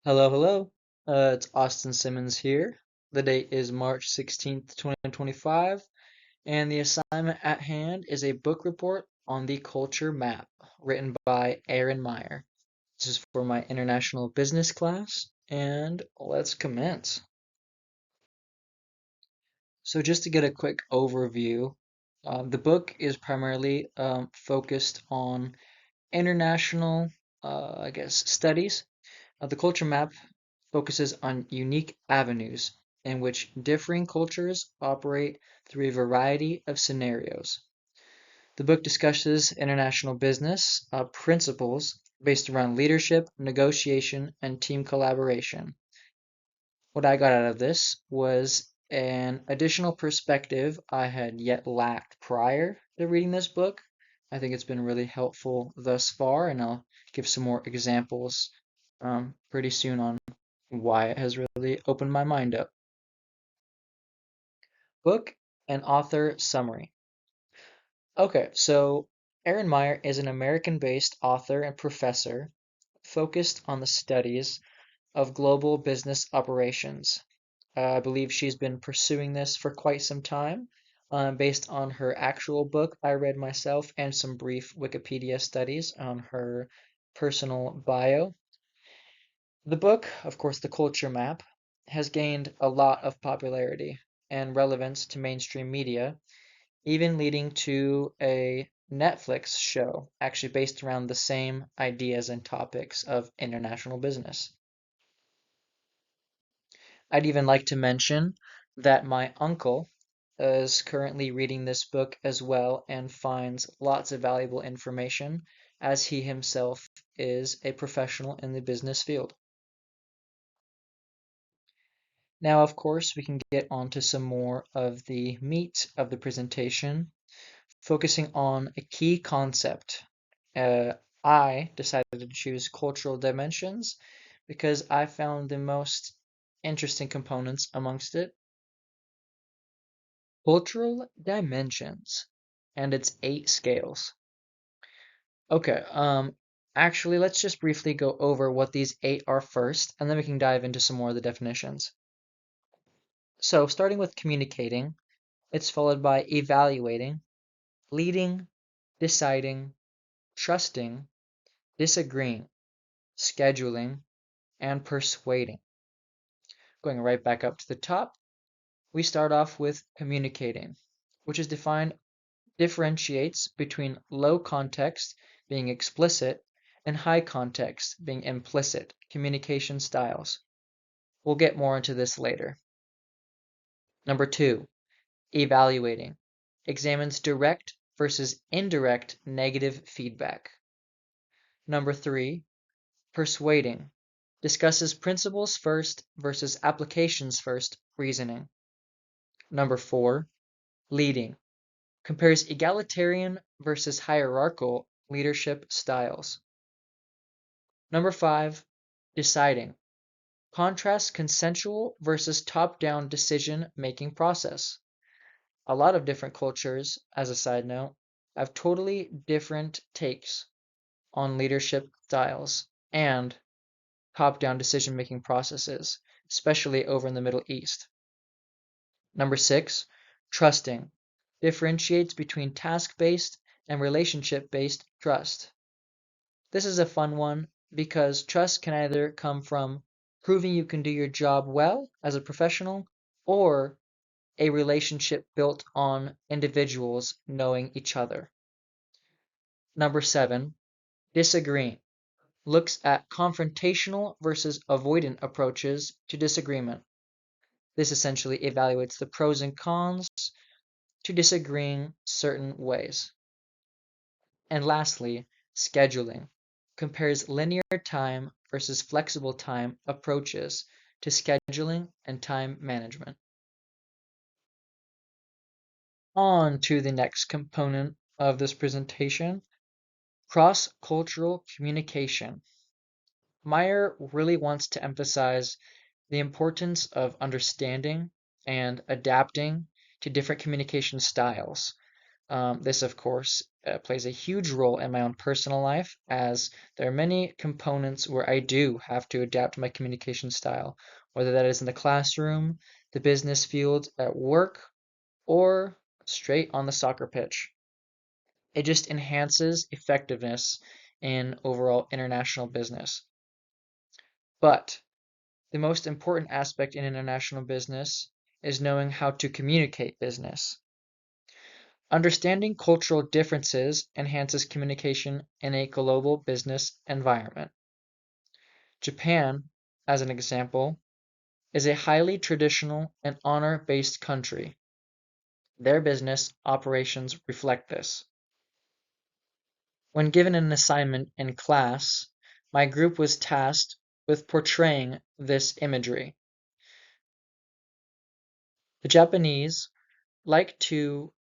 Hello, hello. It's Austin Simmons here. The date is March 16th, 2025, and the assignment at hand is a book report on the culture map written by Aaron Meyer. This is for my international business class, and let's commence. So, just to get a quick overview, the book is primarily focused on international, studies. The culture map focuses on unique avenues in which differing cultures operate through a variety of scenarios. The book discusses international business principles based around leadership, negotiation, and team collaboration. What I got out of this was an additional perspective I had yet lacked prior to reading this book. I think it's been really helpful thus far, and I'll give some more examples pretty soon on why it has really opened my mind up. Book and author summary. Okay, so Aaron Meyer is an American-based author and professor focused on the studies of global business operations. I believe she's been pursuing this for quite some time, based on her actual book I read myself and some brief Wikipedia studies on her personal bio. The book, of course, The Culture Map, has gained a lot of popularity and relevance to mainstream media, even leading to a Netflix show actually based around the same ideas and topics of international business. I'd even like to mention that my uncle is currently reading this book as well and finds lots of valuable information as he himself is a professional in the business field. Now, of course, we can get on to some more of the meat of the presentation, focusing on a key concept. I decided to choose cultural dimensions because I found the most interesting components amongst it. Cultural dimensions and its 8 scales. Okay, actually, let's just briefly go over what these 8 are first, and then we can dive into some more of the definitions. So, starting with communicating, it's followed by evaluating, leading, deciding, trusting, disagreeing, scheduling, and persuading. Going right back up to the top, we start off with communicating, which is defined differentiates between low context being explicit and high context being implicit communication styles. We'll get more into this later. Number 2, evaluating examines direct versus indirect negative feedback. Number 3, persuading discusses principles first versus applications first reasoning. Number 4, leading compares egalitarian versus hierarchical leadership styles. Number 5, deciding contrasts consensual versus top-down decision-making process. A lot of different cultures, as a side note, have totally different takes on leadership styles and top-down decision-making processes, especially over in the Middle East. Number 6, trusting differentiates between task-based and relationship-based trust. This is a fun one because trust can either come from proving you can do your job well as a professional or a relationship built on individuals knowing each other. Number 7, disagreeing looks at confrontational versus avoidant approaches to disagreement. This essentially evaluates the pros and cons to disagreeing certain ways. And lastly, scheduling compares linear time versus flexible time approaches to scheduling and time management. On to the next component of this presentation, cross-cultural communication. Meyer really wants to emphasize the importance of understanding and adapting to different communication styles, This, of course, plays a huge role in my own personal life, as there are many components where I do have to adapt my communication style, whether that is in the classroom, the business field, at work, or straight on the soccer pitch. It just enhances effectiveness in overall international business. But the most important aspect in international business is knowing how to communicate business. Understanding cultural differences enhances communication in a global business environment. Japan, as an example, is a highly traditional and honor-based country. Their business operations reflect this. When given an assignment in class, my group was tasked with portraying this imagery. The Japanese like to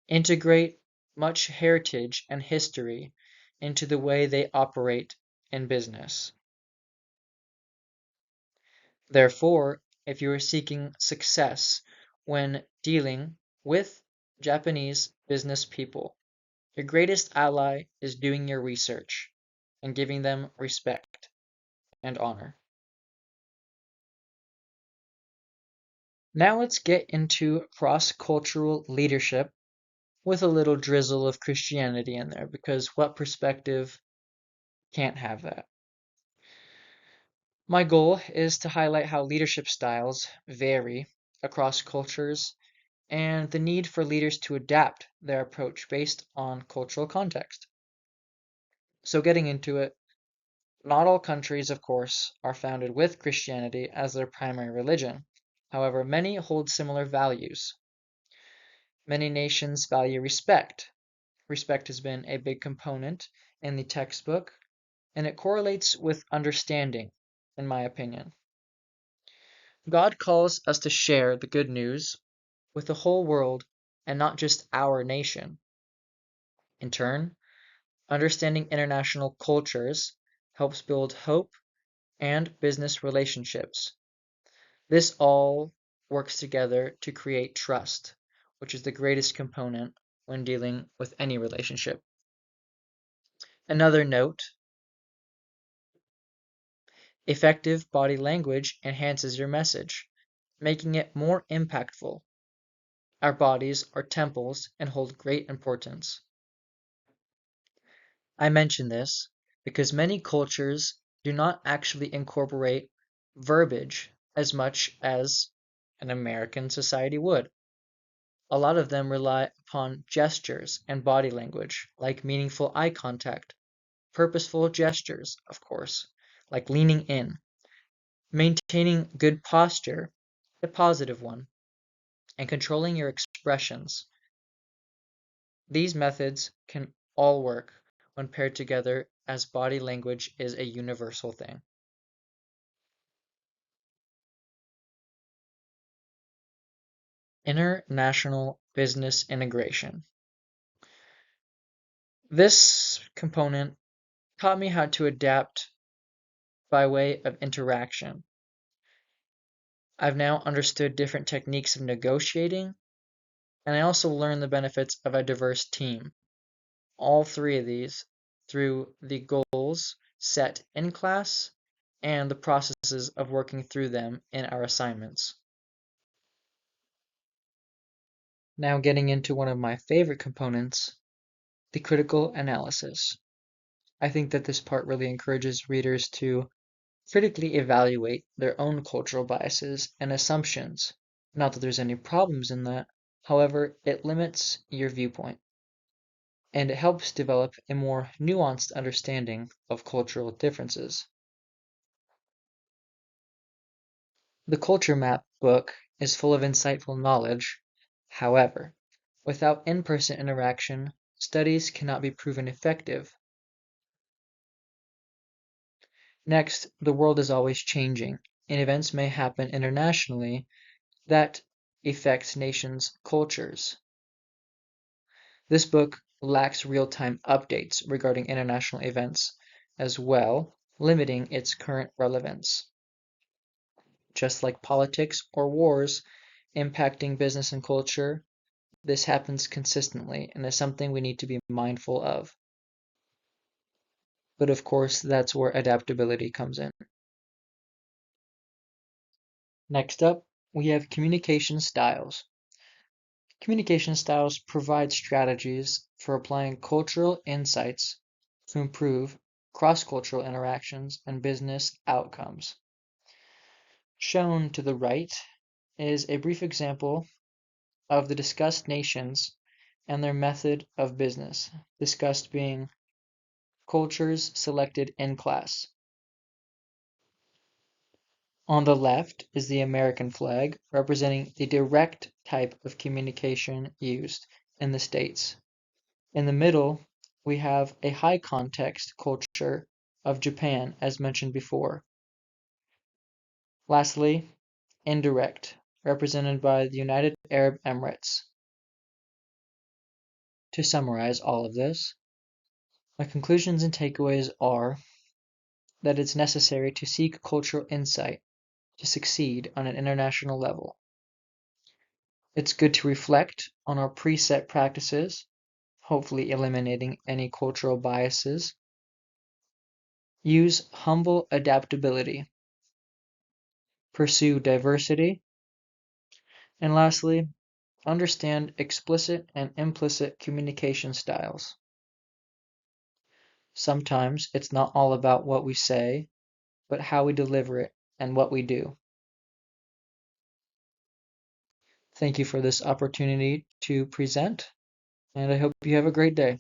integrate much heritage and history into the way they operate in business. Therefore, if you are seeking success when dealing with Japanese business people, your greatest ally is doing your research and giving them respect and honor. Now let's get into cross-cultural leadership with a little drizzle of Christianity in there, because what perspective can't have that? My goal is to highlight how leadership styles vary across cultures and the need for leaders to adapt their approach based on cultural context. So, getting into it, not all countries, of course, are founded with Christianity as their primary religion. However, many hold similar values. Many nations value respect. Respect has been a big component in the textbook, and it correlates with understanding, in my opinion. God calls us to share the good news with the whole world and not just our nation. In turn, understanding international cultures helps build hope and business relationships. This all works together to create trust, which is the greatest component when dealing with any relationship. Another note, effective body language enhances your message, making it more impactful. Our bodies are temples and hold great importance. I mention this because many cultures do not actually incorporate verbiage as much as an American society would. A lot of them rely upon gestures and body language, like meaningful eye contact, purposeful gestures, of course, like leaning in, maintaining good posture, a positive one, and controlling your expressions. These methods can all work when paired together, as body language is a universal thing. International business integration. This component taught me how to adapt by way of interaction. I've now understood different techniques of negotiating, and I also learned the benefits of a diverse team. All three of these through the goals set in class and the processes of working through them in our assignments. Now getting into one of my favorite components, the critical analysis. I think that this part really encourages readers to critically evaluate their own cultural biases and assumptions. Not that there's any problems in that, however, it limits your viewpoint, and it helps develop a more nuanced understanding of cultural differences. The Culture Map book is full of insightful knowledge. However, without in-person interaction, studies cannot be proven effective. Next, the world is always changing, and events may happen internationally that affect nations' cultures. This book lacks real-time updates regarding international events as well, limiting its current relevance. Just like politics or wars impacting business and culture, This happens consistently and is something we need to be mindful of. But of course, that's where adaptability comes in. Next up, we have communication styles. Communication styles provide strategies for applying cultural insights to improve cross-cultural interactions and business outcomes. Shown to the right is a brief example of the discussed nations and their method of business, discussed being cultures selected in class. On the left is the American flag, representing the direct type of communication used in the States. In the middle, we have a high context culture of Japan, as mentioned before. Lastly, indirect, represented by the United Arab Emirates. To summarize all of this, my conclusions and takeaways are that it's necessary to seek cultural insight to succeed on an international level. It's good to reflect on our preset practices, hopefully eliminating any cultural biases. Use humble adaptability. Pursue diversity. And lastly, understand explicit and implicit communication styles. Sometimes it's not all about what we say, but how we deliver it and what we do. Thank you for this opportunity to present, and I hope you have a great day.